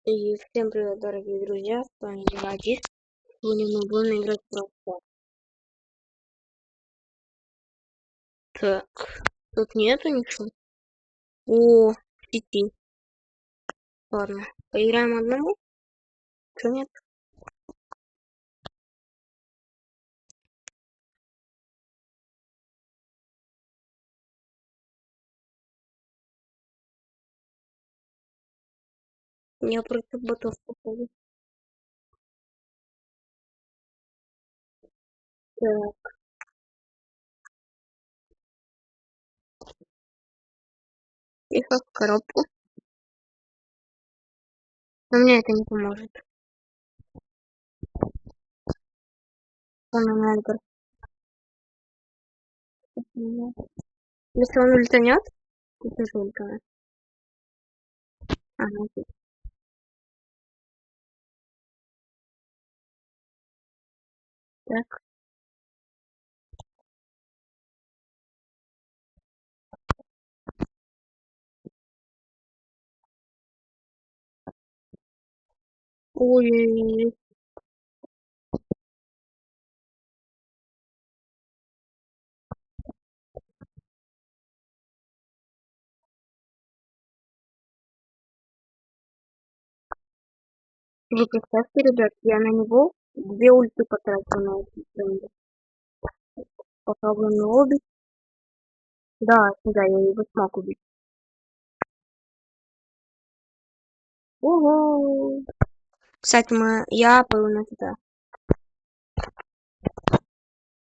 И всем привет, дорогие друзья, с вами Геннадий. Сегодня мы будем играть в Brawl Stars. Так, тут нету ничего. О, в сети. Ладно, поиграем одному. Что нет? Я против ботов походу. Так, тихо, в коробку. Но мне это не поможет. Он на Эдгар. Если он ультанет, то тоже ультанет. Ага, окей. Так. Ой-ой-ой. Вы представьте, ребят, я на него 2 ульты потратил на эту френду. Попробуем его убить. Да, я его смог убить. Ого! Кстати, я апаю на туда.